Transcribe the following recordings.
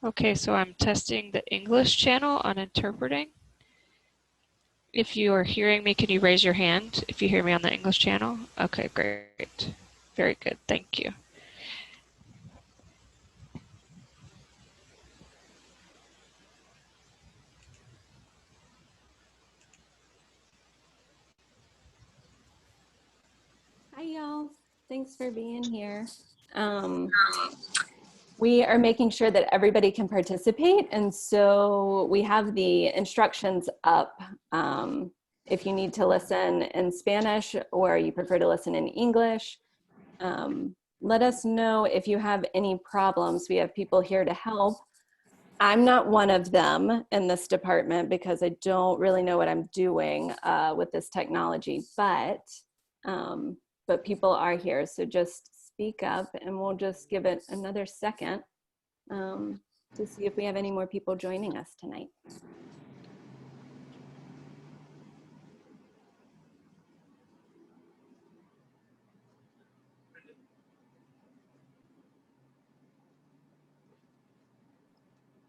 Okay, so I'm testing the English channel on interpreting. If you are hearing me, can you raise your hand if you hear me on the English channel? Okay, great. Very good, thank you. Hi, y'all. Thanks for being here. We are making sure that everybody can participate, and so we have the instructions up. If you need to listen in Spanish or you prefer to listen in English, let us know if you have any problems. We have people here to help. I'm not one of them in this department because I don't really know what I'm doing with this technology, but people are here, so just speak up and we'll just give it another second to see if we have any more people joining us tonight.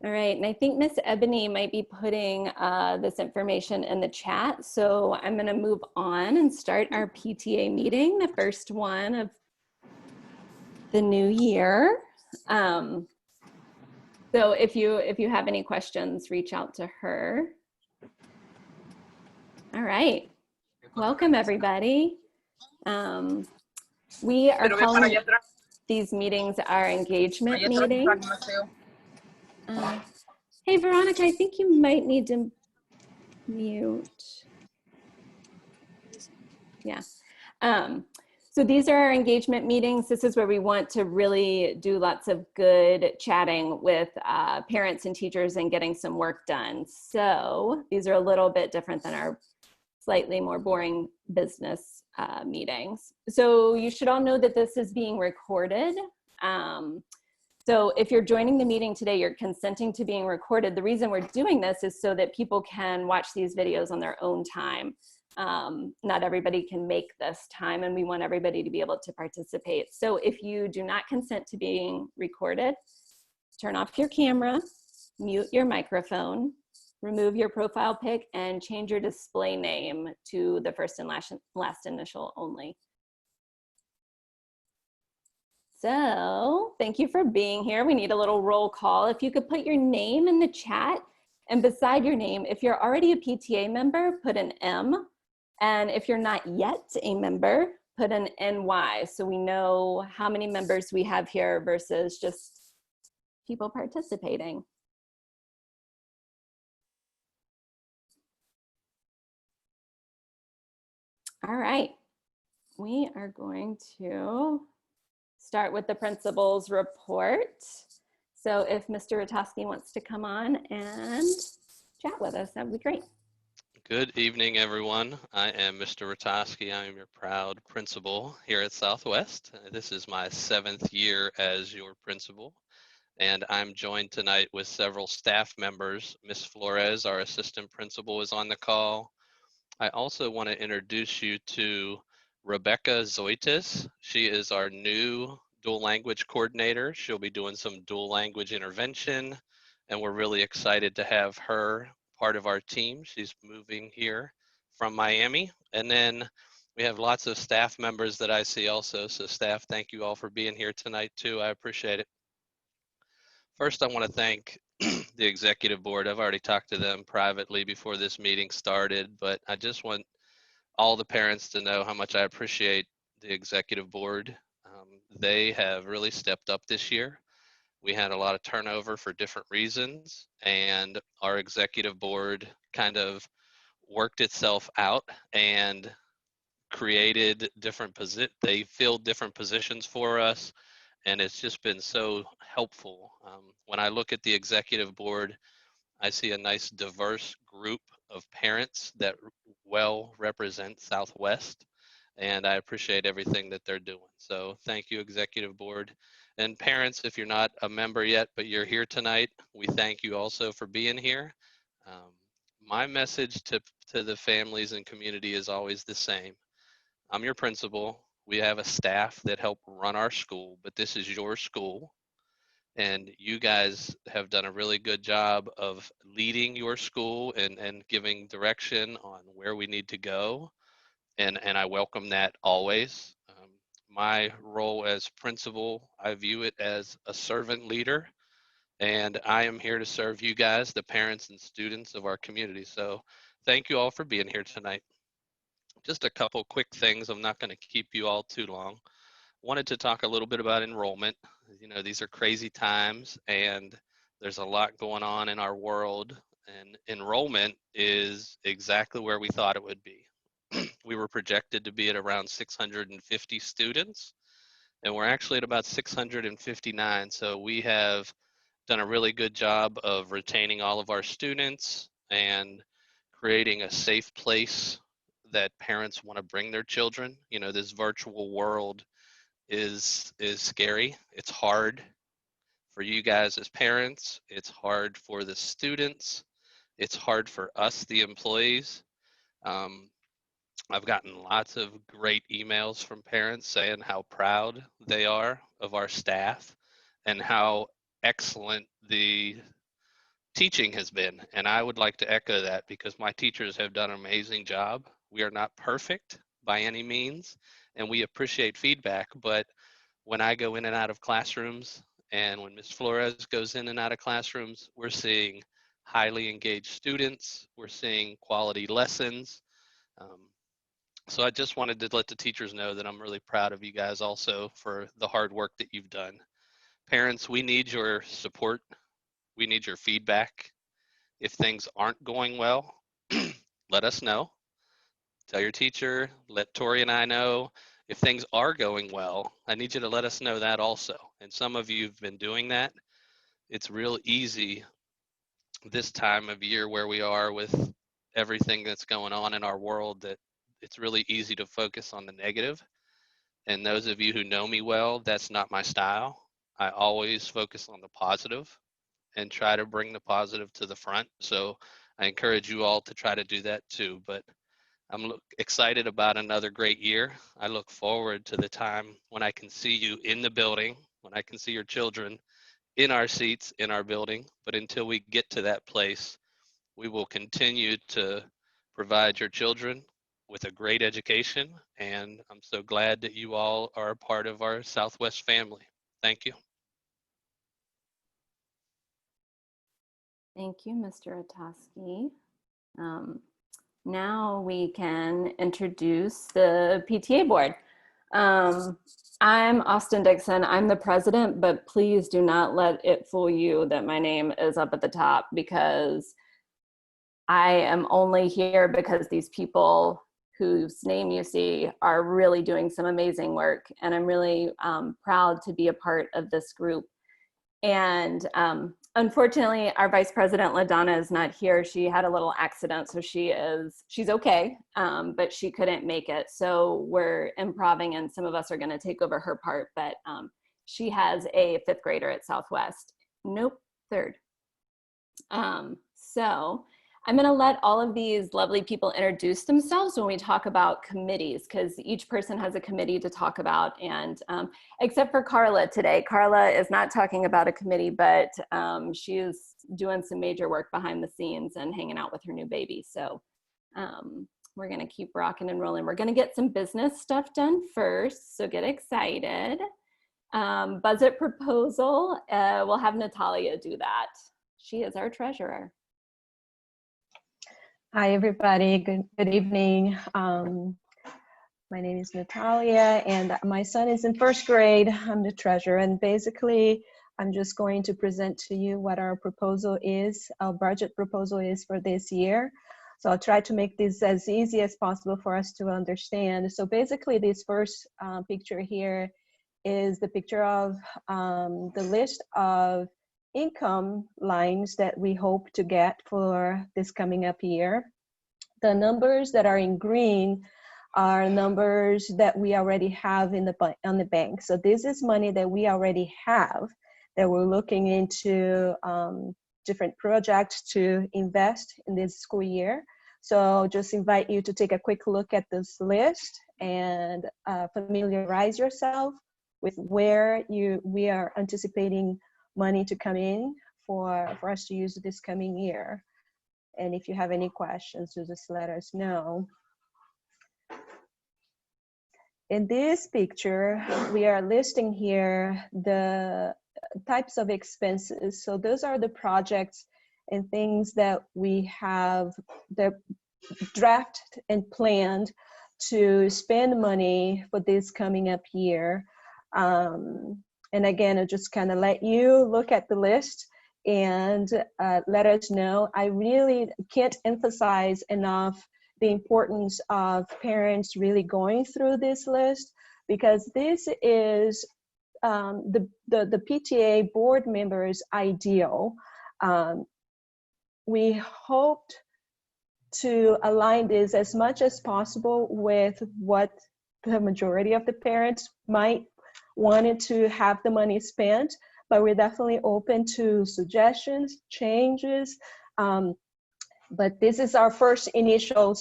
All right, and I think Miss Ebony might be putting this information in the chat, so I'm going to move on and start our PTA meeting, the first one of the new year. So if you have any questions, reach out to her. All right, welcome everybody. We are calling these meetings our engagement meeting. Hey, Veronica, I think you might need to mute. Yeah. So these are our engagement meetings. This is where we want to really do lots of good chatting with parents and teachers and getting some work done. So these are a little bit different than our slightly more boring business meetings. So you should all know that this is being recorded. So if you're joining the meeting today, you're consenting to being recorded. The reason we're doing this is so that people can watch these videos on their own time. Not everybody can make this time, and we want everybody to be able to participate. So if you do not consent to being recorded, turn off your camera, mute your microphone, remove your profile pic, and change your display name to the first and last initial only. So thank you for being here. We need a little roll call. If you could put your name in the chat, and beside your name, if you're already a PTA member, put an M. And if you're not yet a member, put an NY, so we know how many members we have here versus just people participating. All right, we are going to start with the principal's report. So if Mr. Ratoski wants to come on and chat with us, that would be great. Good evening, everyone. I am Mr. Ratoski. I am your proud principal here at Southwest. This is my 7th year as your principal, and I'm joined tonight with several staff members. Ms. Flores, our assistant principal, is on the call. I also want to introduce you to Rebecca Zoitis. She is our new dual language coordinator. She'll be doing some dual language intervention, and we're really excited to have her part of our team. She's moving here from Miami. And then we have lots of staff members that I see also. So staff, thank you all for being here tonight too. I appreciate it. First, I want to thank the executive board. I've already talked to them privately before this meeting started, but I just want all the parents to know how much I appreciate the executive board. They have really stepped up this year. We had a lot of turnover for different reasons, and our executive board kind of worked itself out and created they filled different positions for us, and it's just been so helpful. When I look at the executive board, I see a nice diverse group of parents that well represent Southwest, and I appreciate everything that they're doing. So thank you, executive board. And parents, if you're not a member yet, but you're here tonight, we thank you also for being here. My message to the families and community is always the same. I'm your principal. We have a staff that help run our school, but this is your school. and you guys have done a really good job of leading your school and giving direction on where we need to go. And I welcome that always. My role as principal, I view it as a servant leader, and I am here to serve you guys, the parents and students of our community. So thank you all for being here tonight. Just a couple quick things. I'm not going to keep you all too long. Wanted to talk a little bit about enrollment. You know, these are crazy times and there's a lot going on in our world, and enrollment is exactly where we thought it would be. We were projected to be at around 650 students, and we're actually at about 659. So we have done a really good job of retaining all of our students and creating a safe place that parents want to bring their children. You know, this virtual world is scary. It's hard for you guys as parents. It's hard for the students. It's hard for us, the employees. Um, I've gotten lots of great emails from parents saying how proud they are of our staff and how excellent the teaching has been. And I would like to echo that because my teachers have done an amazing job. We are not perfect by any means, and we appreciate feedback. But when I go in and out of classrooms and when Ms. Flores goes in and out of classrooms, we're seeing highly engaged students, we're seeing quality lessons. Um, so I just wanted to let the teachers know that I'm really proud of you guys also for the hard work that you've done. Parents, we need your support. We need your feedback. If things aren't going well, let us know. Tell your teacher, let Tori and I know. If things are going well, I need you to let us know that also. And some of you have been doing that. It's real easy this time of year where we are with everything that's going on in our world that it's really easy to focus on the negative. And those of you who know me well, that's not my style. I always focus on the positive and try to bring the positive to the front. So I encourage you all to try to do that too. But I'm excited about another great year. I look forward to the time when I can see you in the building, when I can see your children in our seats in our building. But until we get to that place, we will continue to provide your children with a great education. And I'm so glad that you all are a part of our Southwest family. Thank you. Thank you, Mr. Otoski. Now we can introduce the PTA board. I'm Austin Dixon. I'm the president, but please do not let it fool you that my name is up at the top, because I am only here because these people whose name you see are really doing some amazing work. And I'm really proud to be a part of this group. And unfortunately, our Vice President LaDonna is not here. She had a little accident, so she's okay, but she couldn't make it. So we're improving, and some of us are going to take over her part. But she has a 5th grader at Southwest. Nope, 3rd. So I'm going to let all of these lovely people introduce themselves when we talk about committees, because each person has a committee to talk about. And except for Carla today. Carla is not talking about a committee, but she is doing some major work behind the scenes and hanging out with her new baby. So we're going to keep rocking and rolling. We're going to get some business stuff done first, so get excited. Budget proposal, we'll have Natalia do that. She is our treasurer. Hi, everybody. Good evening. My name is Natalia, and my son is in 1st grade. I'm the treasurer, and basically, I'm just going to present to you what our proposal is, our budget proposal is for this year. So I'll try to make this as easy as possible for us to understand. So basically, this first picture here is the picture of the list of income lines that we hope to get for this coming up year. The numbers that are in green are numbers that we already have on the bank. So this is money that we already have that we're looking into different projects to invest in this school year. So just invite you to take a quick look at this list and familiarize yourself with where we are anticipating money to come in for us to use this coming year. And if you have any questions, just let us know. In this picture, we are listing here the types of expenses. So those are the projects and things that we have the drafted and planned to spend money for this coming up year. And again, I'll just kind of let you look at the list and let us know. I really can't emphasize enough the importance of parents really going through this list, because this is the PTA board members' ideal. We hoped to align this as much as possible with what the majority of the parents might wanted to have the money spent, but we're definitely open to suggestions, changes. But this is our first initial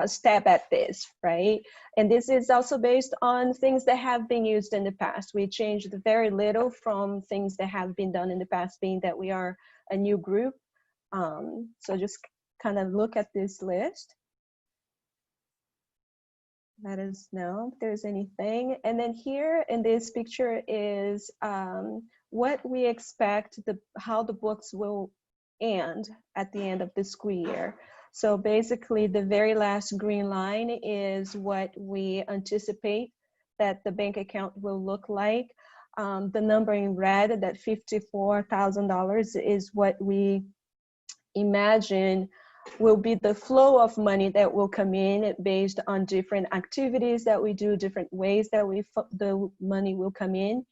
step at this, right? And this is also based on things that have been used in the past. We changed very little from things that have been done in the past, being that we are a new group. So just kind of look at this list. Let us know if there's anything. And then here in this picture is what we expect, how the books will end at the end of the school year. So basically the very last green line is what we anticipate that the bank account will look like. The number in red, that $54,000, is what we imagine will be the flow of money that will come in based on different activities that we do, different ways that the money will come in.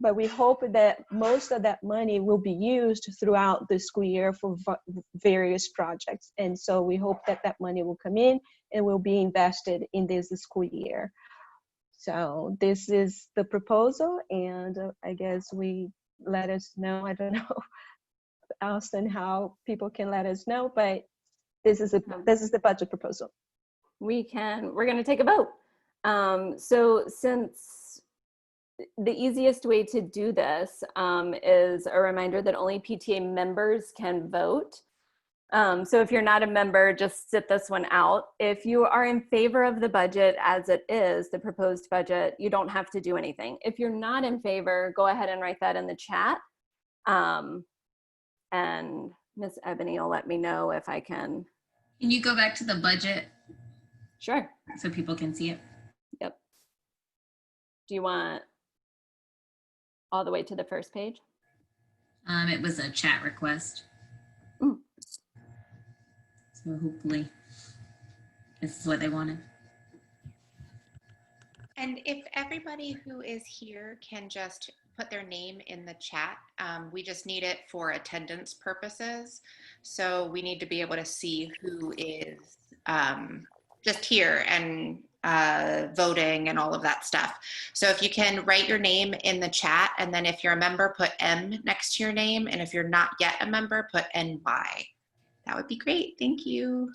But we hope that most of that money will be used throughout the school year for various projects. And so we hope that that money will come in and will be invested in this school year. So this is the proposal, and I guess we let us know, I don't know, Austin, how people can let us know, but this is the budget proposal. We're going to take a vote. So since the easiest way to do this is a reminder that only PTA members can vote. So if you're not a member, just sit this one out. If you are in favor of the budget as it is, the proposed budget, you don't have to do anything. If you're not in favor, go ahead and write that in the chat. And Miss Ebony will let me know if I can. Can you go back to the budget? Sure. So people can see it. Yep. Do you want all the way to the first page? It was a chat request. Mm. So hopefully this is what they wanted. And if everybody who is here can just put their name in the chat, we just need it for attendance purposes. So we need to be able to see who is just here and voting and all of that stuff. So if you can write your name in the chat, and then if you're a member, put M next to your name. And if you're not yet a member, put NY. That would be great. Thank you.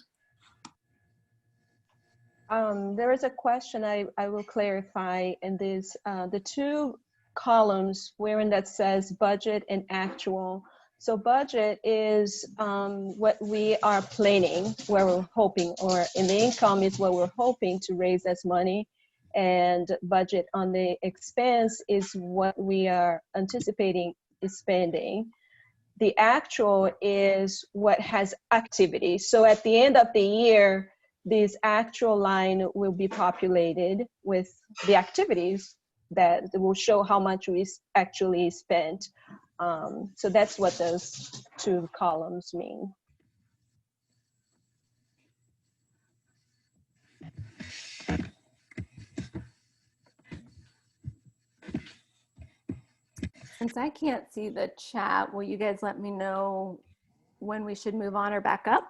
There is a question I will clarify in this, the two columns wherein that says budget and actual. So budget is what we are planning, where we're hoping, or in the income is what we're hoping to raise as money. And budget on the expense is what we are anticipating is spending. The actual is what has activity. So at the end of the year, this actual line will be populated with the activities that will show how much we actually spent. So that's what those two columns mean. Since I can't see the chat, will you guys let me know when we should move on or back up?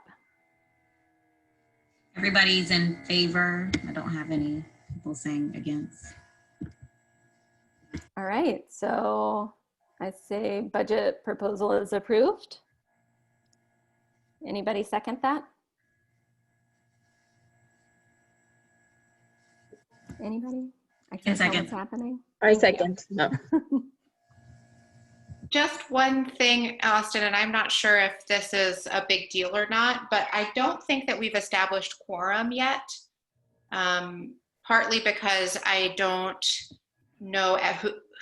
Everybody's in favor. I don't have any people saying against. All right, so I say budget proposal is approved. Anybody second that? Anybody? I can't tell what's happening. I second. No. Just one thing, Austin, and I'm not sure if this is a big deal or not, but I don't think that we've established quorum yet. Partly because I don't know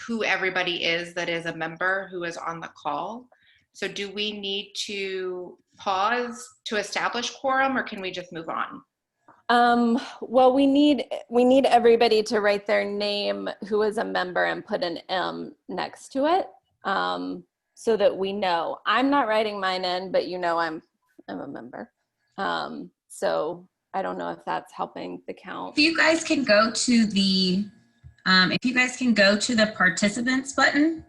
who everybody is that is a member who is on the call. So do we need to pause to establish quorum, or can we just move on? Well, we need everybody to write their name who is a member and put an M next to it, so that we know. I'm not writing mine in, but you know I'm a member. So I don't know if that's helping the count. If you guys can go to the participants button,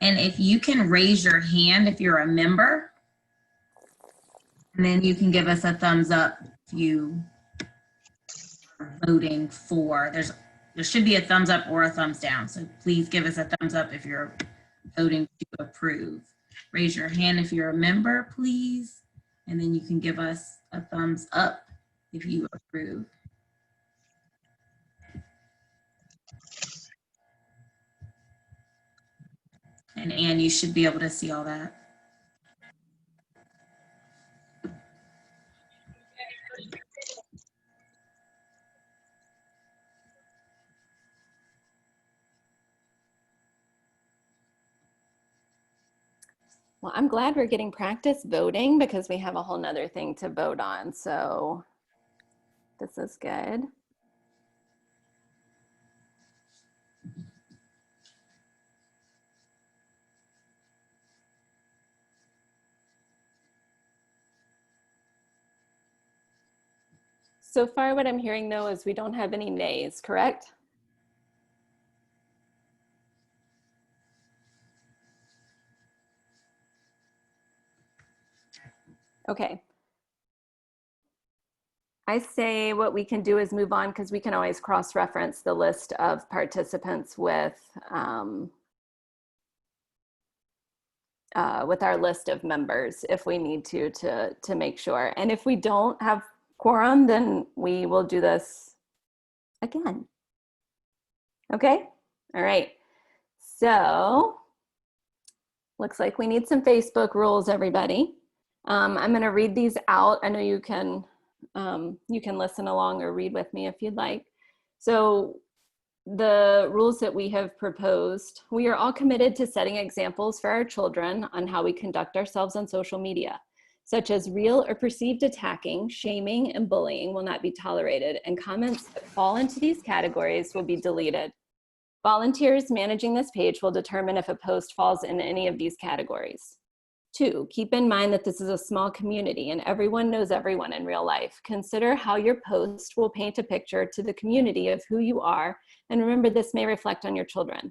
and if you can raise your hand if you're a member, and then you can give us a thumbs up if you are voting for. There should be a thumbs up or a thumbs down. So please give us a thumbs up if you're voting to approve. Raise your hand if you're a member, please. And then you can give us a thumbs up if you approve. And Anne, you should be able to see all that. Well, I'm glad we're getting practice voting because we have a whole nother thing to vote on. So this is good. So far, what I'm hearing though is we don't have any nays, correct? Okay. I say what we can do is move on because we can always cross-reference the list of participants with our list of members if we need to make sure. And if we don't have quorum, then we will do this again. Okay? All right. So looks like we need some Facebook rules, everybody. I'm going to read these out. I know you can listen along or read with me if you'd like. So the rules that we have proposed, we are all committed to setting examples for our children on how we conduct ourselves on social media, such as real or perceived attacking, shaming, and bullying will not be tolerated, and comments that fall into these categories will be deleted. Volunteers managing this page will determine if a post falls in any of these categories. 2, keep in mind that this is a small community and everyone knows everyone in real life. Consider how your post will paint a picture to the community of who you are, and remember this may reflect on your children.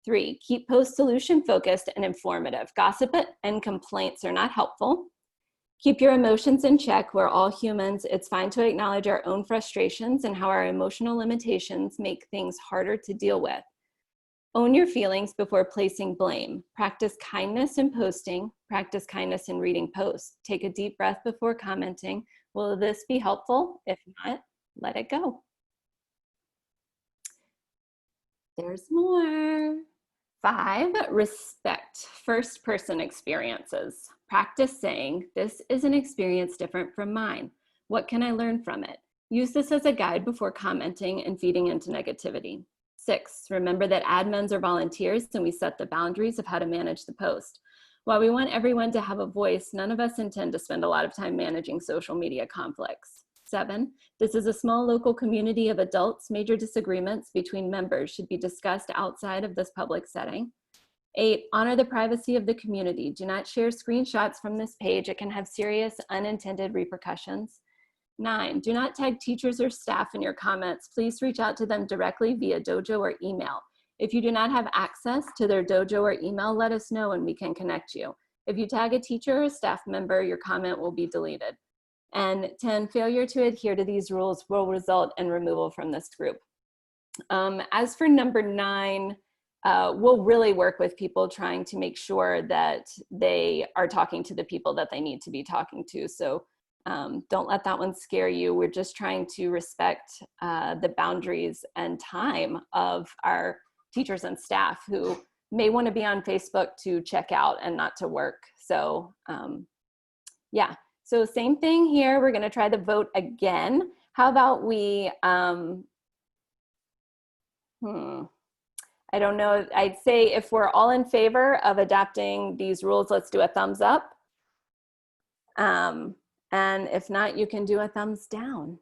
3, keep post solution focused and informative. Gossip and complaints are not helpful. Keep your emotions in check. We're all humans. It's fine to acknowledge our own frustrations and how our emotional limitations make things harder to deal with. Own your feelings before placing blame. Practice kindness in posting. Practice kindness in reading posts. Take a deep breath before commenting. Will this be helpful? If not, let it go. There's more. 5, respect first person experiences. Practice saying, this is an experience different from mine. What can I learn from it? Use this as a guide before commenting and feeding into negativity. 6, remember that admins are volunteers and we set the boundaries of how to manage the post. While we want everyone to have a voice, none of us intend to spend a lot of time managing social media conflicts. 7, this is a small local community of adults. Major disagreements between members should be discussed outside of this public setting. 8, honor the privacy of the community. Do not share screenshots from this page. It can have serious unintended repercussions. 9, do not tag teachers or staff in your comments. Please reach out to them directly via Dojo or email. If you do not have access to their Dojo or email, let us know and we can connect you. If you tag a teacher or a staff member, your comment will be deleted. And 10, failure to adhere to these rules will result in removal from this group. As for number 9, we'll really work with people trying to make sure that they are talking to the people that they need to be talking to. So don't let that one scare you. We're just trying to respect the boundaries and time of our teachers and staff who may want to be on Facebook to check out and not to work. So yeah, so same thing here. We're going to try the vote again. How about we, I don't know. I'd say if we're all in favor of adopting these rules, let's do a thumbs up. And if not, you can do a thumbs down.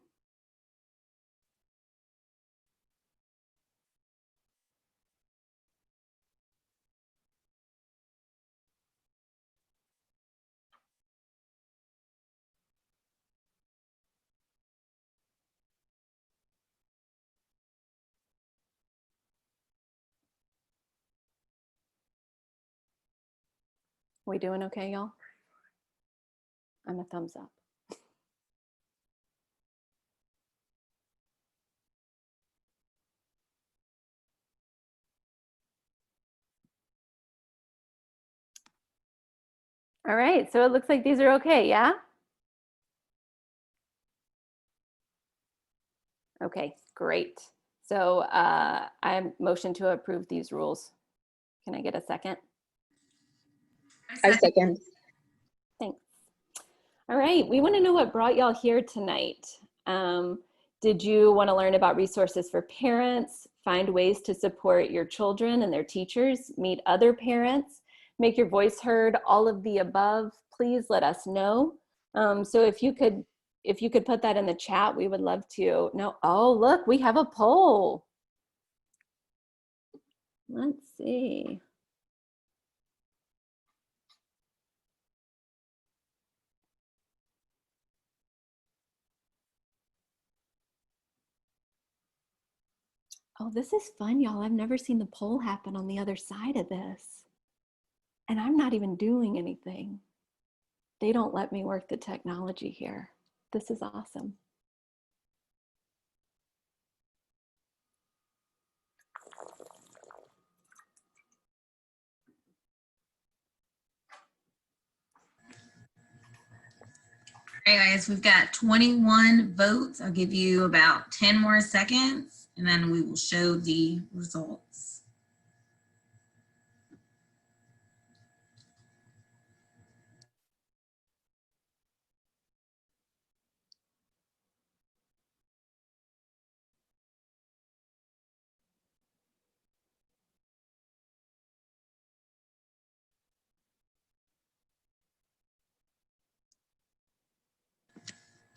We doing okay, y'all? I'm a thumbs up. All right, so it looks like these are okay, yeah? Okay, great. So I motion to approve these rules. Can I get a second? I second. Thanks. All right, we want to know what brought y'all here tonight. Did you want to learn about resources for parents, find ways to support your children and their teachers, meet other parents, make your voice heard, all of the above? Please let us know. So if you could put that in the chat, we would love to know. Oh, look, we have a poll. Let's see. Oh, this is fun, y'all. I've never seen the poll happen on the other side of this. And I'm not even doing anything. They don't let me work the technology here. This is awesome. All right, guys, we've got 21 votes. I'll give you about 10 more seconds, and then we will show the results.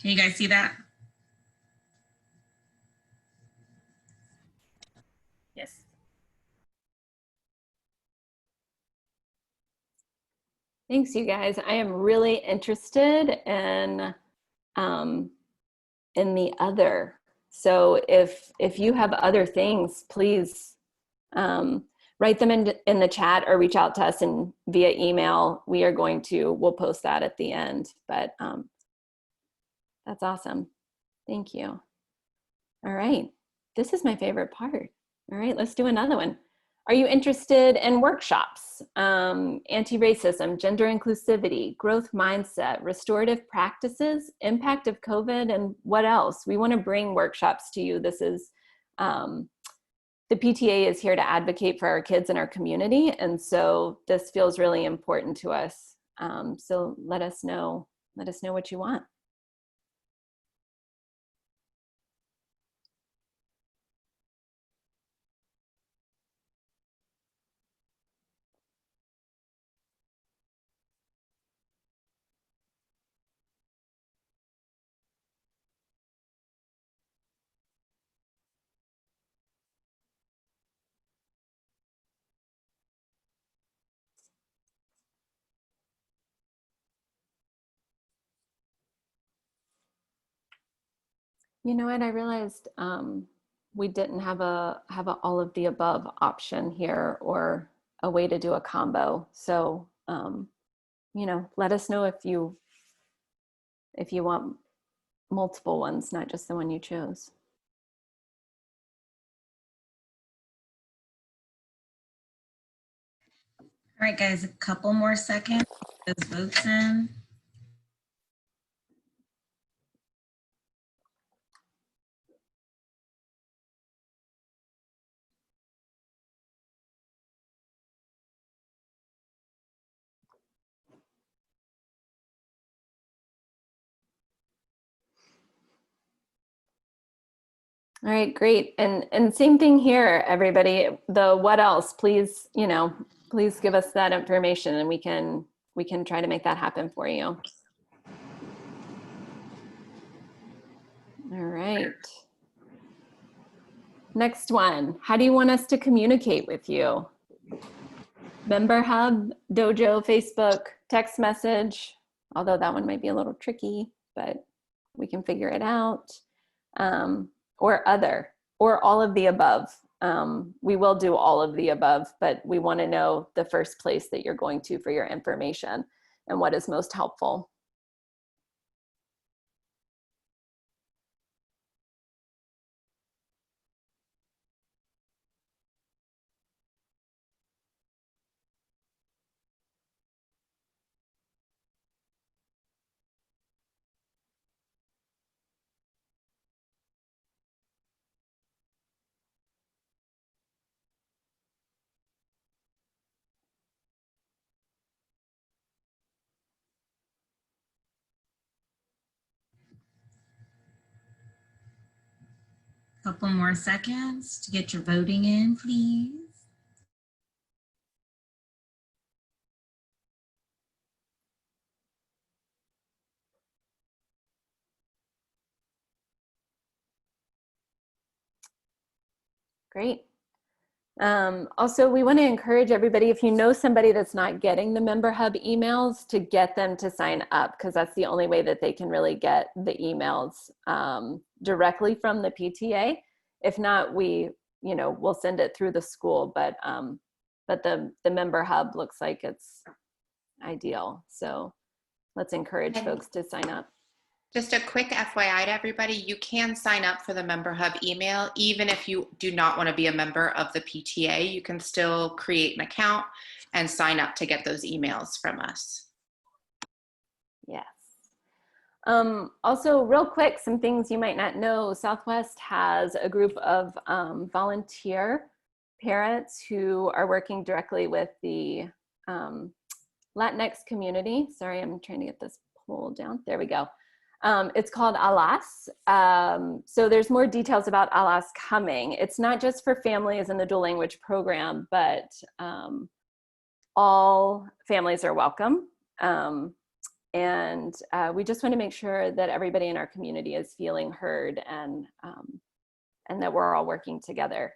Can you guys see that? Yes. Thanks, you guys. I am really interested in the other. So if you have other things, please write them in the chat or reach out to us via email. We'll post that at the end, but that's awesome. Thank you. All right, this is my favorite part. All right, let's do another one. Are you interested in workshops? Anti-racism, gender inclusivity, growth mindset, restorative practices, impact of COVID, and what else? We want to bring workshops to you. This is, the PTA is here to advocate for our kids and our community. And so this feels really important to us. So let us know what you want. You know what? I realized we didn't have a all of the above option here or a way to do a combo. So you know, let us know if you want multiple ones, not just the one you chose. All right, guys, a couple more seconds. Those votes in. All right, great. And same thing here, everybody. The what else, please, please give us that information and we can try to make that happen for you. All right. Next one. How do you want us to communicate with you? Member Hub, Dojo, Facebook, text message, although that one might be a little tricky, but we can figure it out. Or other, or all of the above. We will do all of the above, but we want to know the first place that you're going to for your information and what is most helpful. Couple more seconds to get your voting in, please. Great. Also, we want to encourage everybody, if you know somebody that's not getting the Member Hub emails, to get them to sign up, because that's the only way that they can really get the emails directly from the PTA. If not, we'll send it through the school, but the Member Hub looks like it's ideal. So let's encourage folks to sign up. Just a quick FYI to everybody, you can sign up for the Member Hub email even if you do not want to be a member of the PTA. You can still create an account and sign up to get those emails from us. Yes. Also, real quick, some things you might not know. Southwest has a group of volunteer parents who are working directly with the Latinx community. Sorry, I'm trying to get this pulled down. There we go. It's called ALAS. So there's more details about ALAS coming. It's not just for families in the dual language program, but all families are welcome. And we just want to make sure that everybody in our community is feeling heard and that we're all working together.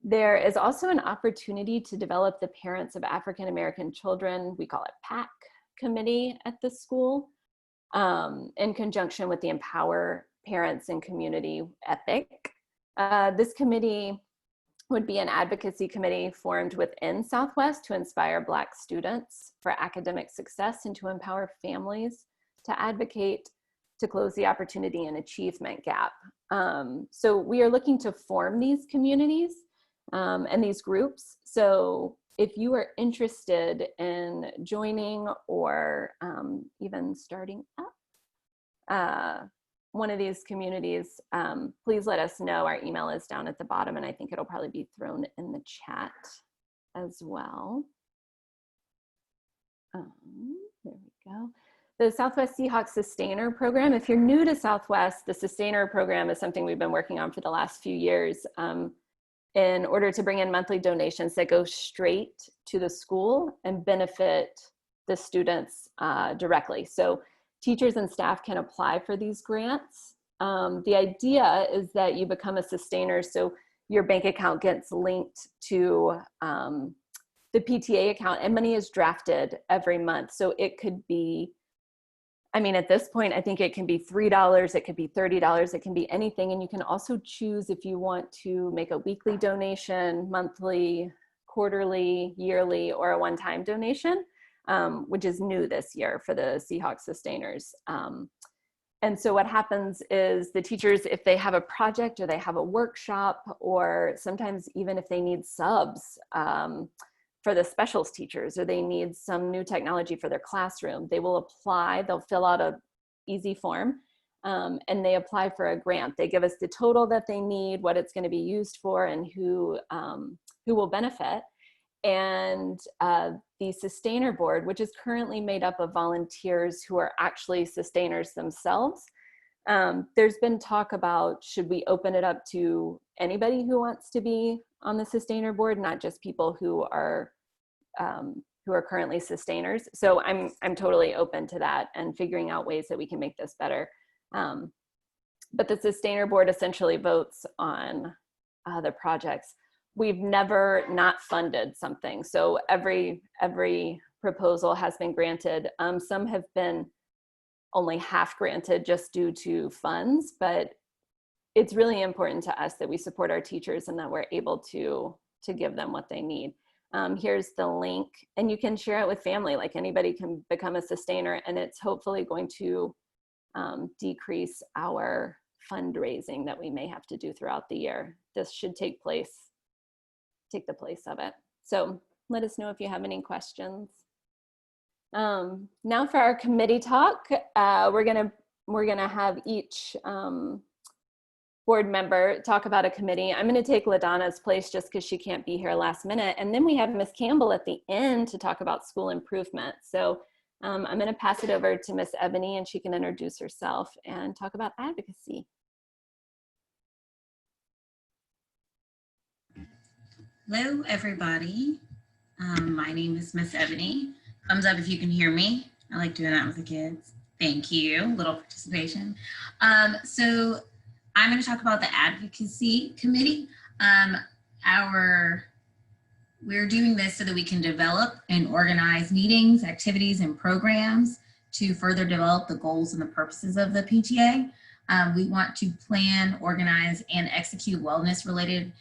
There is also an opportunity to develop the Parents of African American Children, we call it PAC committee at the school, in conjunction with the Empower Parents and Community EPIC. This committee would be an advocacy committee formed within Southwest to inspire Black students for academic success and to empower families to advocate to close the opportunity and achievement gap. So we are looking to form these communities and these groups. So if you are interested in joining or even starting up one of these communities, please let us know. Our email is down at the bottom, and I think it'll probably be thrown in the chat as well. There we go. The Southwest Seahawks Sustainer Program. If you're new to Southwest, the Sustainer Program is something we've been working on for the last few years in order to bring in monthly donations that go straight to the school and benefit the students directly. So teachers and staff can apply for these grants. The idea is that you become a sustainer, so your bank account gets linked to the PTA account, and money is drafted every month. So it could be, I mean, at this point, I think it can be $3, it could be $30, it can be anything. And you can also choose if you want to make a weekly donation, monthly, quarterly, yearly, or a one-time donation. Which is new this year for the Seahawks Sustainers. And so what happens is the teachers, if they have a project or they have a workshop, or sometimes even if they need subs for the specials teachers, or they need some new technology for their classroom, they will apply, they'll fill out a easy form, and they apply for a grant. They give us the total that they need, what it's gonna be used for, and who will benefit. And the Sustainer Board, which is currently made up of volunteers who are actually sustainers themselves, There's been talk about, should we open it up to anybody who wants to be on the sustainer board, not just people who are currently sustainers. So I'm totally open to that and figuring out ways that we can make this better. But the sustainer board essentially votes on the projects. We've never not funded something. So every proposal has been granted. Some have been only half granted just due to funds, but it's really important to us that we support our teachers and that we're able to give them what they need. Here's the link, and you can share it with family. Like, anybody can become a sustainer, and it's hopefully going to decrease our fundraising that we may have to do throughout the year. This should take the place of it. So let us know if you have any questions. Now for our committee talk, we're gonna have each board member talk about a committee. I'm gonna take LaDonna's place just because she can't be here last minute. And then we have Miss Campbell at the end to talk about school improvement. So I'm gonna pass it over to Miss Ebony, and she can introduce herself and talk about advocacy. Hello, everybody. My name is Miss Ebony. Thumbs up if you can hear me. I like doing that with the kids. Thank you. Little participation. So I'm going to talk about the advocacy committee. We're doing this so that we can develop and organize meetings, activities, and programs to further develop the goals and the purposes of the PTA. We want to plan, organize, and execute wellness-related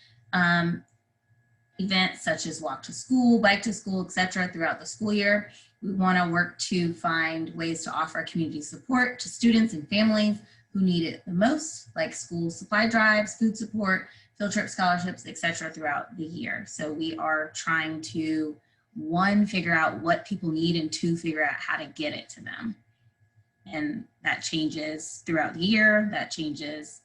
events such as walk to school, bike to school, etc. throughout the school year. We want to work to find ways to offer community support to students and families who need it the most, like school supply drives, food support, field trip scholarships, etc. throughout the year. So we are trying to, one, figure out what people need, and two, figure out how to get it to them. And that changes throughout the year, that changes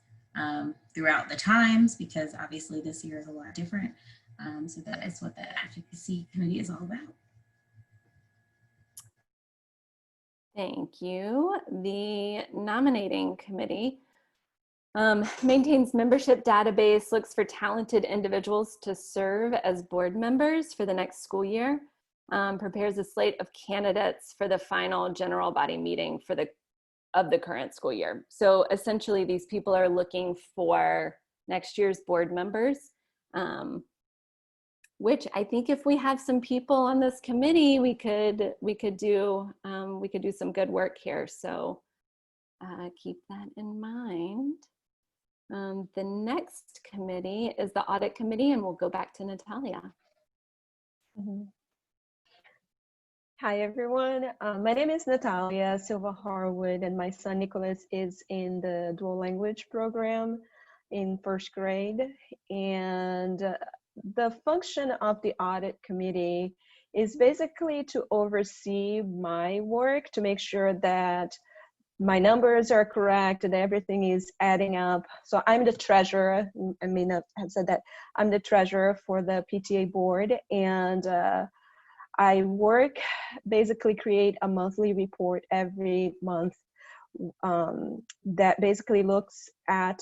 throughout the times, because obviously this year is a lot different. So that is what the advocacy committee is all about. Thank you. The nominating committee maintains membership database, looks for talented individuals to serve as board members for the next school year, prepares a slate of candidates for the final general body meeting of the current school year. So essentially, these people are looking for next year's board members. Which I think if we have some people on this committee, we could do some good work here. So keep that in mind. The next committee is the audit committee, and we'll go back to Natalia. Mm-hmm. Hi, everyone. My name is Natalia Silva Harwood, and my son Nicholas is in the dual language program in first grade. And the function of the audit committee is basically to oversee my work, to make sure that my numbers are correct and everything is adding up. So I'm the treasurer. I may not have said that. I'm the treasurer for the PTA board, and I basically create a monthly report every month that basically looks at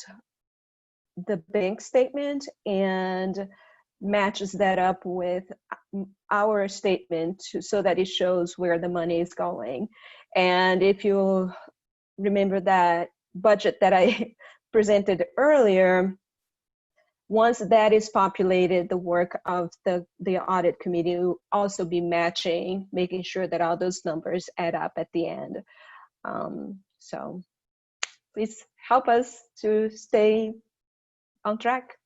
the bank statement and matches that up with our statement so that it shows where the money is going. And if you remember that budget that I presented earlier, once that is populated, the work of the audit committee will also be matching, making sure that all those numbers add up at the end. So please help us to stay on track.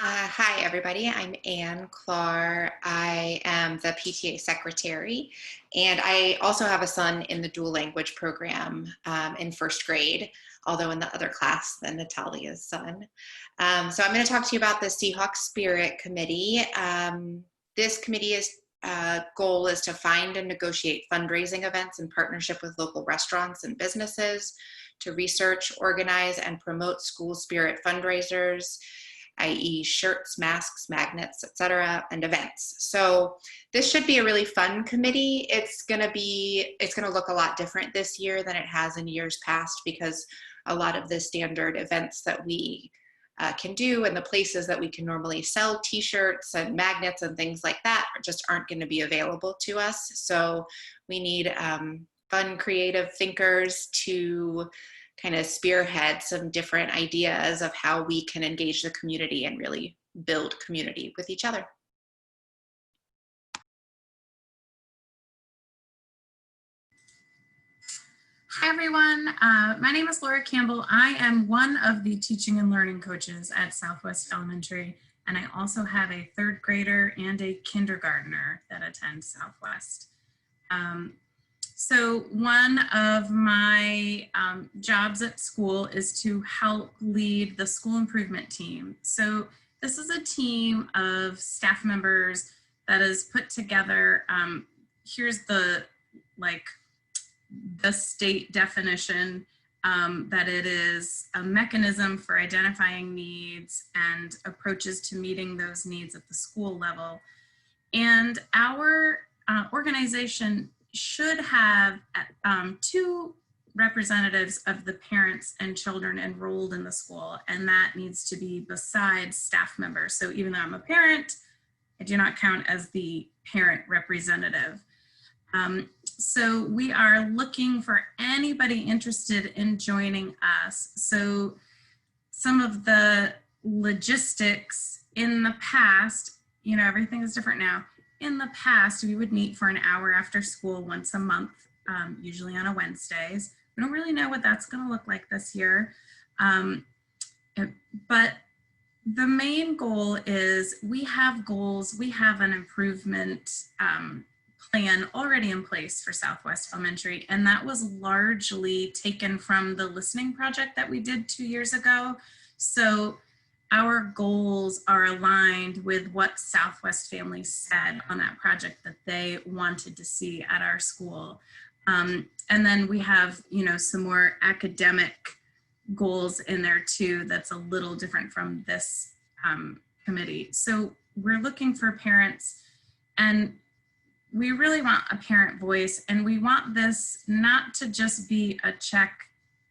Hi, everybody. I'm Ann Clark. I am the PTA secretary, and I also have a son in the dual language program in first grade, although in the other class than Natalia's son. So I'm going to talk to you about the Seahawks Spirit Committee. This committee's goal is to find and negotiate fundraising events in partnership with local restaurants and businesses, to research, organize, and promote school spirit fundraisers, i.e. shirts, masks, magnets, etc., and events. So this should be a really fun committee. It's going to look a lot different this year than it has in years past, because a lot of the standard events that we can do and the places that we can normally sell t-shirts and magnets and things like that just aren't going to be available to us. So we need fun, creative thinkers to kind of spearhead some different ideas of how we can engage the community and really build community with each other. Hi everyone, my name is Laura Campbell. I am one of the teaching and learning coaches at Southwest Elementary, and I also have a third grader and a kindergartner that attend Southwest. So one of my jobs at school is to help lead the school improvement team. So this is a team of staff members that is put together. Here's the state definition, that it is a mechanism for identifying needs and approaches to meeting those needs at the school level. And our organization should have 2 representatives of the parents and children enrolled in the school, and that needs to be besides staff members. So even though I'm a parent, I do not count as the parent representative. So we are looking for anybody interested in joining us. So some of the logistics in the past, you know, everything is different now. In the past, we would meet for an hour after school once a month, usually on a Wednesdays. We don't really know what that's going to look like this year. But the main goal is we have goals, we have an improvement plan already in place for Southwest Elementary, and that was largely taken from the listening project that we did 2 years ago. So our goals are aligned with what Southwest families said on that project that they wanted to see at our school. And then we have, you know, some more academic goals in there too that's a little different from this committee. So we're looking for parents, and we really want a parent voice, and we want this not to just be a check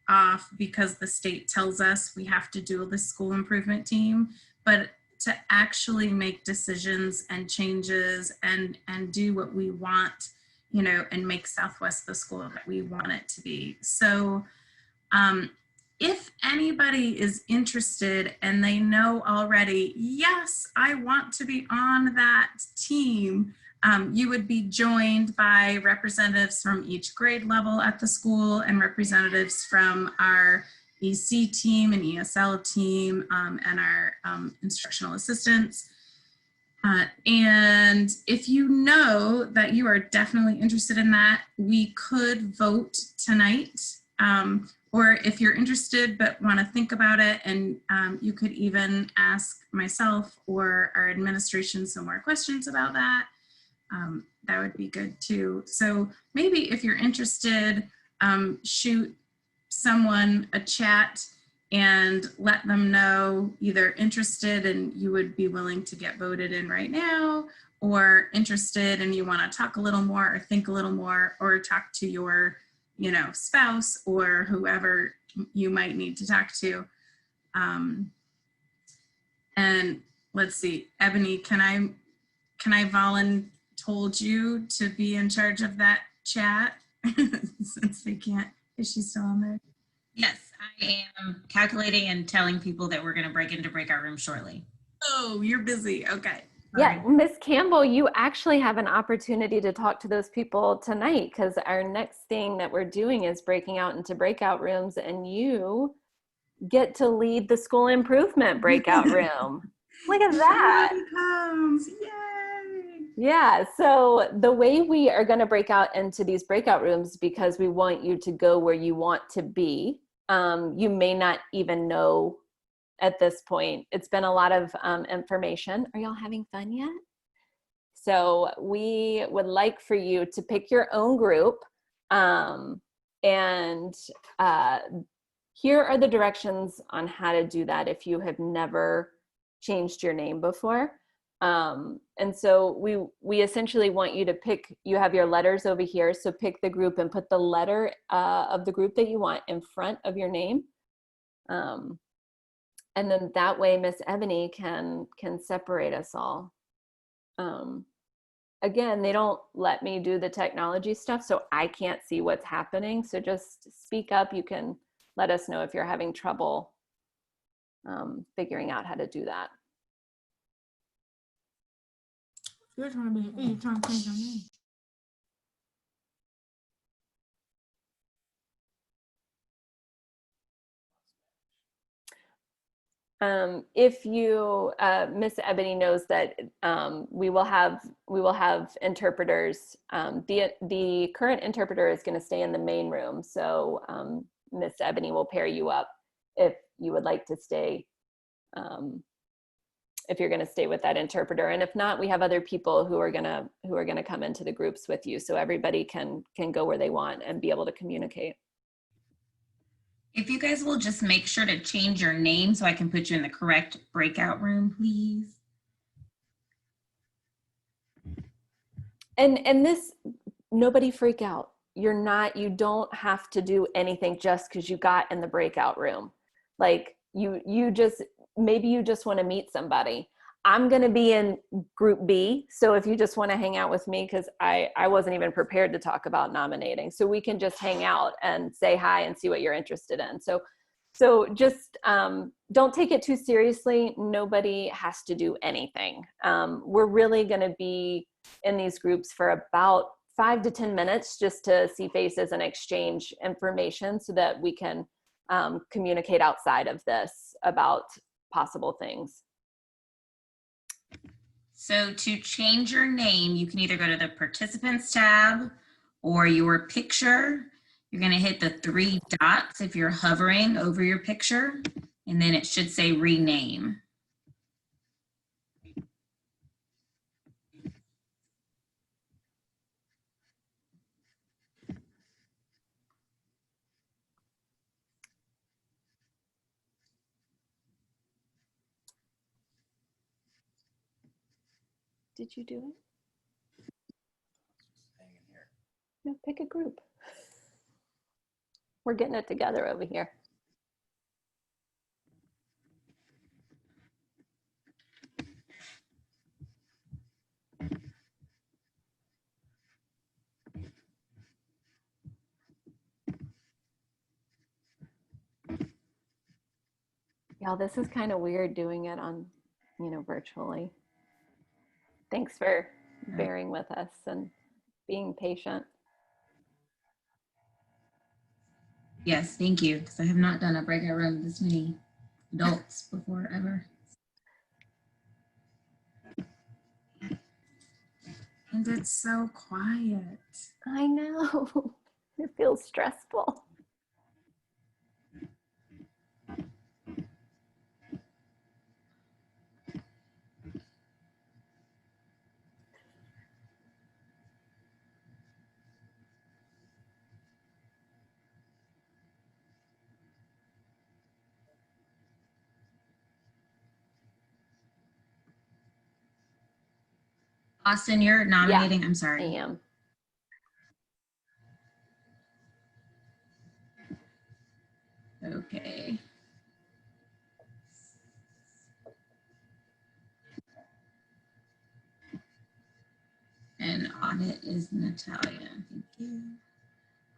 off because the state tells us we have to do the school improvement team, but to actually make decisions and changes and do what we want, you know, and make Southwest the school that we want it to be. So if anybody is interested and they know already, yes, I want to be on that team, you would be joined by representatives from each grade level at the school and representatives from our EC team and ESL team and our instructional assistants. And if you know that you are definitely interested in that, we could vote tonight. Or if you're interested but want to think about it, and you could even ask myself or our administration some more questions about that. That would be good too. So maybe if you're interested, shoot someone a chat and let them know either interested and you would be willing to get voted in right now, or interested and you want to talk a little more or think a little more, or talk to your, you know, spouse or whoever you might need to talk to. And let's see, Ebony, can I voluntold you to be in charge of that chat since they can't, is she still on there? Yes, I am calculating and telling people that we're going to break into breakout room shortly. Oh, you're busy. Okay. Yeah, Miss Campbell, you actually have an opportunity to talk to those people tonight, because our next thing that we're doing is breaking out into breakout rooms, and you get to lead the school improvement breakout room. Look at that. Comes. Yay. Yeah, so the way we are going to break out into these breakout rooms, because we want you to go where you want to be. You may not even know at this point. It's been a lot of information. Are y'all having fun yet? So we would like for you to pick your own group. And here are the directions on how to do that if you have never changed your name before. And so we essentially want you to pick, you have your letters over here, so pick the group and put the letter of the group that you want in front of your name. And then that way Miss Ebony can separate us all. Again, they don't let me do the technology stuff, so I can't see what's happening. So just speak up. You can let us know if you're having trouble figuring out how to do that. You're trying to change your name. If you, Miss Ebony knows that we will have interpreters. The current interpreter is going to stay in the main room, so Miss Ebony will pair you up if you would like to stay. If you're going to stay with that interpreter, and if not, we have other people who are gonna come into the groups with you, so everybody can go where they want and be able to communicate. If you guys will just make sure to change your name so I can put you in the correct breakout room, please. And this, nobody freak out. You don't have to do anything just because you got in the breakout room. Like maybe you just want to meet somebody. I'm going to be in group B. So if you just want to hang out with me, because I wasn't even prepared to talk about nominating. So we can just hang out and say hi and see what you're interested in. So just don't take it too seriously. Nobody has to do anything. We're really going to be in these groups for about 5 to 10 minutes just to see faces and exchange information so that we can communicate outside of this about possible things. So to change your name, you can either go to the participants tab or your picture. You're going to hit the 3 dots if you're hovering over your picture, and then it should say rename. Did you do it? No, pick a group. We're getting it together over here. Y'all, this is kind of weird doing it on, virtually. Thanks for bearing with us and being patient. Yes, thank you, because I have not done a breakout room with this many adults before ever. And it's so quiet. I know. It feels stressful. Austin, you're nominating? I'm sorry. I am. Okay. And audit is Natalia. Thank you.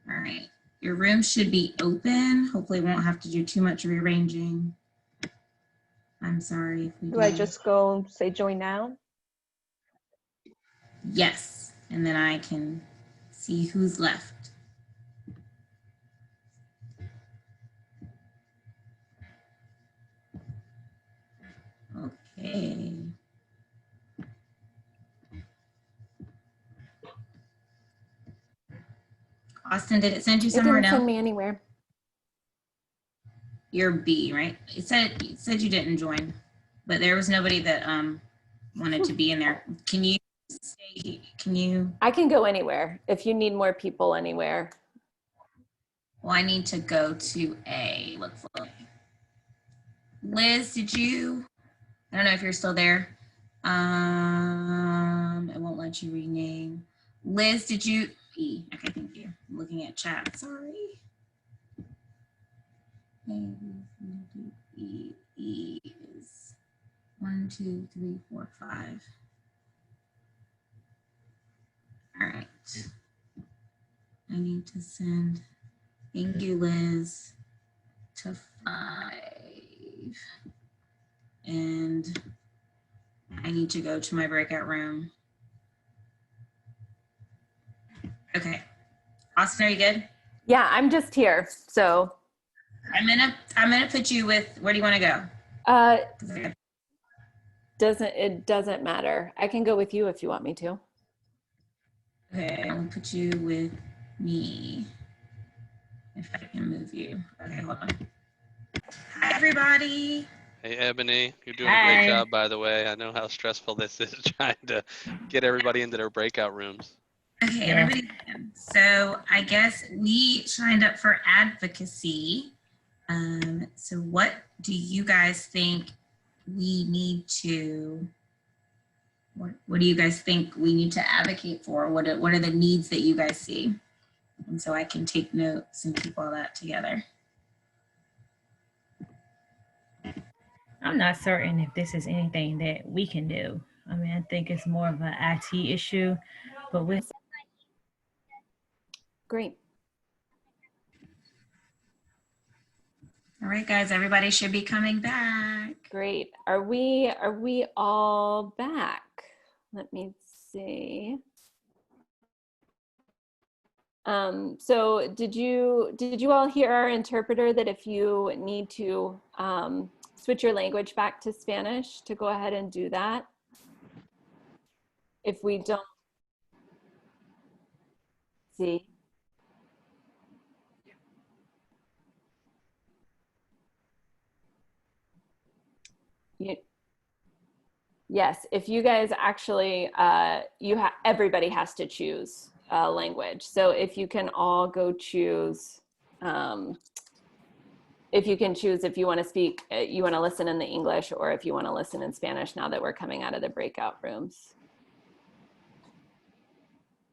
All right. Your room should be open. Hopefully won't have to do too much rearranging. I'm sorry if we do. Do I just go say join now? Yes. And then I can see who's left. Okay. Austin, did it send you somewhere? It didn't No? send me anywhere. You're B, right? It said you didn't join, but there was nobody that wanted to be in there. Can you stay? Can you? I can go anywhere if you need more people anywhere. Well, I need to go to A. Looks like. Liz, did you? I don't know if you're still there. It won't let you rename. Liz, did you? E. Okay, thank you. I'm looking at chat. Sorry. E is 1, 2, 3, 4, 5. All right. I need to send thank you, Liz, to 5. And I need to go to my breakout room. Okay. Austin, are you good? Yeah, I'm just here. So I'm gonna put you with, where do you want to go? it doesn't matter. I can go with you if you want me to. Okay, I'll put you with me. If I can move you. Okay, hold on. Hi, everybody. Hey, Ebony, you're doing a great job, by the way. I know how stressful this is trying to get everybody into their breakout rooms. Okay, everybody. So I guess we signed up for advocacy. So what do you guys think we need to, what do you guys think we need to advocate for? What are the needs that you guys see? And so I can take notes and keep all that together. I'm not certain if this is anything that we can do. I mean, I think it's more of an IT issue, but with Great. All right, guys, everybody should be coming back. Great. Are we all back? Let me see. So did you all hear our interpreter that if you need to switch your language back to Spanish, to go ahead and do that? If we don't see. Yes, if you guys actually, everybody has to choose a language. So if you can all go choose, if you can choose if you want to speak, you want to listen in the English, or if you want to listen in Spanish now that we're coming out of the breakout rooms,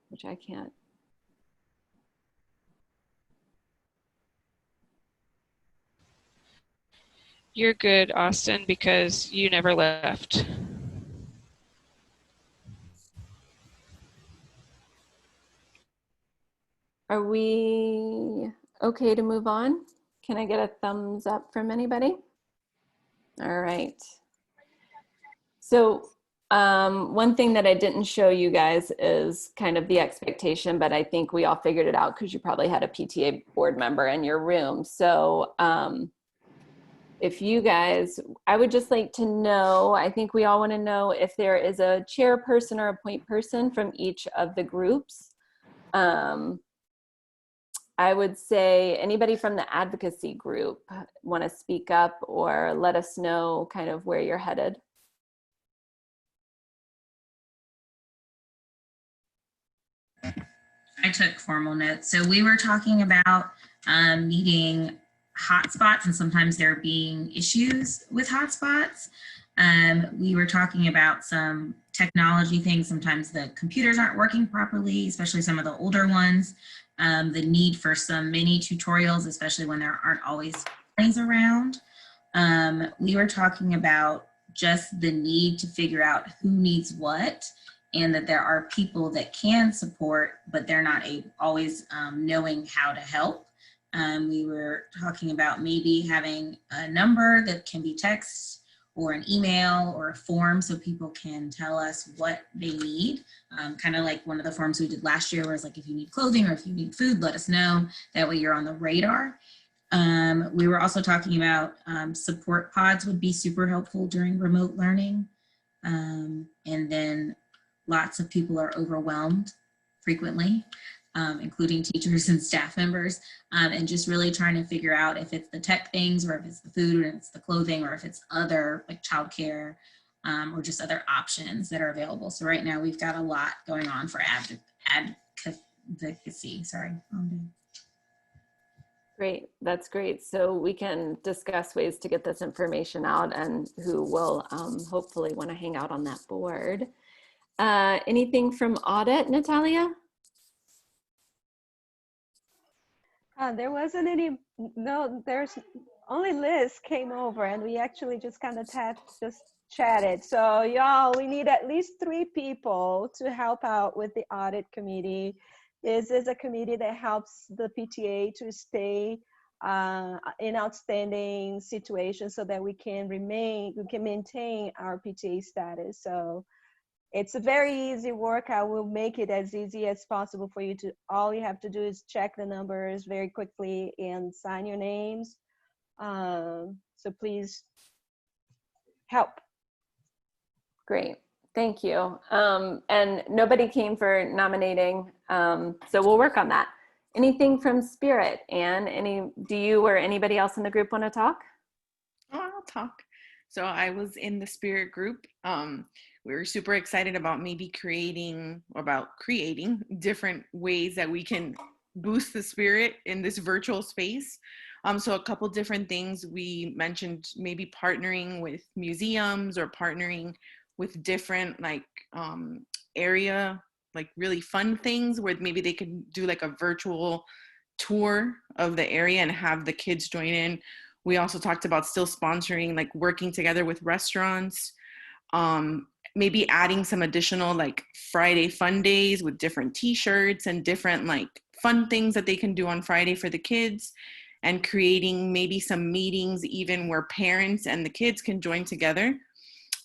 which I can't. You're good, Austin, because you never left. Are we okay to move on? Can I get a thumbs up from anybody? All right. So one thing that I didn't show you guys is kind of the expectation, but I think we all figured it out because you probably had a PTA board member in your room. So if you guys, I would just like to know, I think we all want to know if there is a chairperson or a point person from each of the groups. I would say anybody from the advocacy group want to speak up or let us know kind of where you're headed. I took formal notes. So we were talking about needing hotspots, and sometimes there being issues with hotspots. We were talking about some technology things. Sometimes the computers aren't working properly, especially some of the older ones. The need for some mini tutorials, especially when there aren't always things around. We were talking about just the need to figure out who needs what, and that there are people that can support, but they're not always knowing how to help. We were talking about maybe having a number that can be text or an email or a form so people can tell us what they need. Kind of like one of the forms we did last year where it's like, if you need clothing or if you need food, let us know. That way you're on the radar. We were also talking about support pods would be super helpful during remote learning. And then lots of people are overwhelmed frequently, including teachers and staff members, and just really trying to figure out if it's the tech things or if it's the food or if it's the clothing or if it's other like childcare or just other options that are available. So right now we've got a lot going on for advocacy. Sorry. Great, that's great. So we can discuss ways to get this information out and who will hopefully want to hang out on that board. Anything from audit, Natalia? There wasn't any, no, there's only Liz came over and we actually just kind of just chatted. So y'all, we need at least 3 people to help out with the audit committee. This is a committee that helps the PTA to stay in outstanding situations so that we can maintain our PTA status. So it's a very easy work. I will make it as easy as possible for you to, all you have to do is check the numbers very quickly and sign your names. So please help. Great, thank you. And nobody came for nominating, so we'll work on that. Anything from Spirit? Anne, do you or anybody else in the group want to talk? Oh, I'll talk. So I was in the Spirit group. We were super excited about creating different ways that we can boost the spirit in this virtual space. So a couple different things we mentioned, maybe partnering with museums or partnering with different area, like really fun things where maybe they could do like a virtual tour of the area and have the kids join in. We also talked about still sponsoring, like working together with restaurants, maybe adding some additional like Friday fun days with different t-shirts and different like fun things that they can do on Friday for the kids, and creating maybe some meetings even where parents and the kids can join together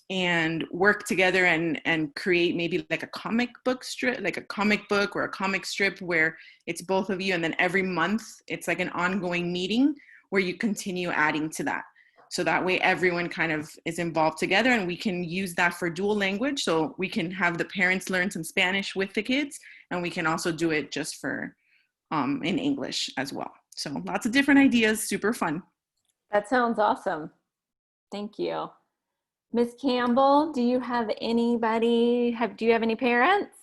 and work together and create maybe like a comic book strip, like a comic book or a comic strip where it's both of you, and then every month it's like an ongoing meeting where you continue adding to that. So that way everyone kind of is involved together, and we can use that for dual language. So we can have the parents learn some Spanish with the kids, and we can also do it just for in English as well. So lots of different ideas, super fun. That sounds awesome. Thank you. Ms. Campbell, do you have anybody, do you have any parents?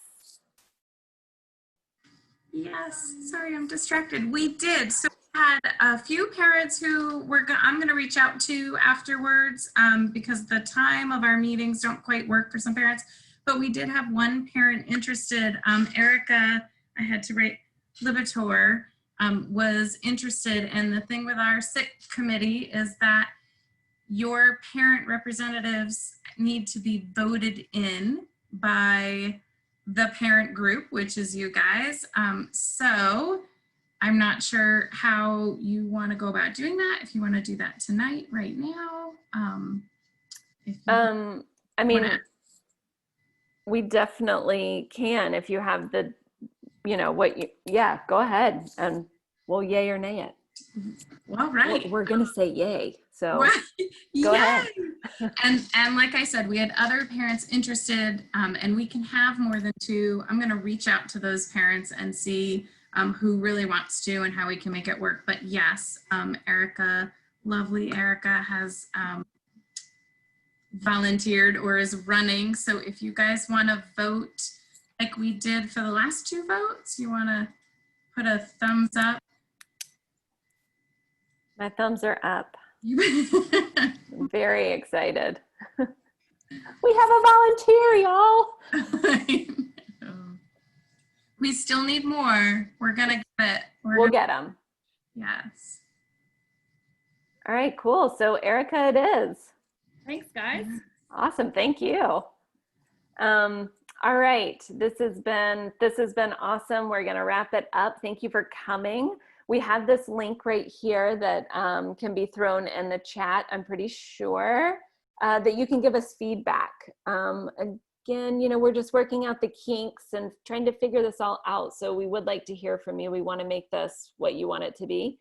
Yes, sorry, I'm distracted. We did. So we had a few parents who I'm going to reach out to afterwards because the time of our meetings don't quite work for some parents. But we did have one parent interested. Erica, I had to write Libator, was interested. And the thing with our SIC committee is that your parent representatives need to be voted in by the parent group, which is you guys. So I'm not sure how you want to go about doing that. If you want to do that tonight, right now. I mean, we definitely can if you have the, yeah, go ahead and we'll yay or nay it. Well, right. We're going to say yay. So right. Go ahead. And like I said, we had other parents interested, and we can have more than 2. I'm going to reach out to those parents and see who really wants to and how we can make it work. But yes, Erica, lovely Erica, has volunteered or is running. So if you guys want to vote like we did for the last 2 votes, you want to put a thumbs up. My thumbs are up. I'm very excited. We have a volunteer, y'all. We still need more. We're going to get it. We'll get them. Yes. All right, cool. So Erica, it is. Thanks, guys. Awesome. Thank you. All right. This has been awesome. We're going to wrap it up. Thank you for coming. We have this link right here that can be thrown in the chat. I'm pretty sure that you can give us feedback. Again, we're just working out the kinks and trying to figure this all out. So we would like to hear from you. We want to make this what you want it to be.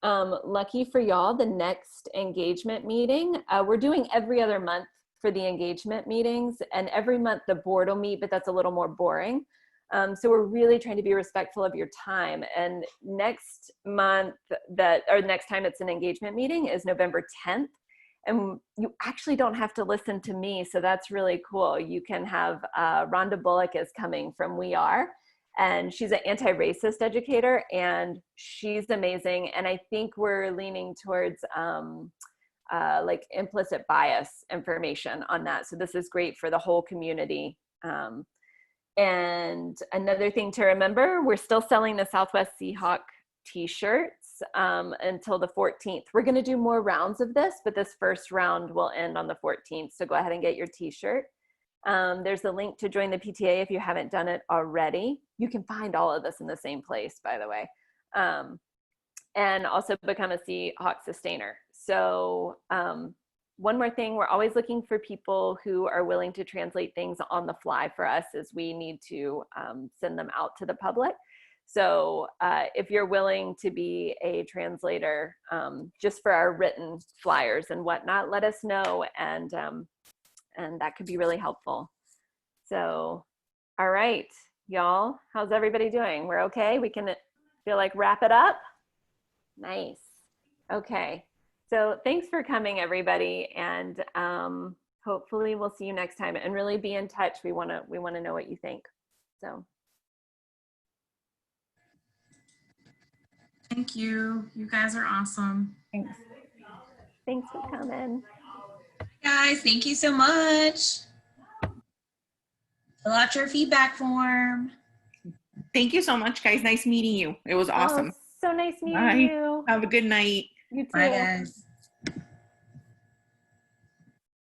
Lucky for y'all, the next engagement meeting, we're doing every other month for the engagement meetings, and every month the board will meet, but that's a little more boring. So we're really trying to be respectful of your time. And next month next time it's an engagement meeting is November 10th. And you actually don't have to listen to me. So that's really cool. You can have Rhonda Bullock is coming from We Are. and she's an anti-racist educator, and she's amazing. And I think we're leaning towards like implicit bias information on that. So this is great for the whole community. And another thing to remember, we're still selling the Southwest Seahawk t-shirts until the 14th. We're going to do more rounds of this, but this first round will end on the 14th. So go ahead and get your t-shirt. There's a link to join the PTA if you haven't done it already. You can find all of this in the same place, by the way. And also become a Seahawk sustainer. So one more thing, we're always looking for people who are willing to translate things on the fly for us, as we need to send them out to the public. So if you're willing to be a translator just for our written flyers and whatnot, let us know, and that could be really helpful. So, all right, y'all, how's everybody doing? We're okay? We can feel like wrap it up? Nice. Okay. So thanks for coming, everybody, and hopefully we'll see you next time. And really be in touch. We want to know what you think. So Thank you. You guys are awesome. Thanks. thanks for coming. Guys, thank you so much. Fill out your feedback form. Thank you so much, guys. Nice meeting you. It was awesome. Oh, so nice meeting Bye. you. Have a good night. You too. Bye, guys.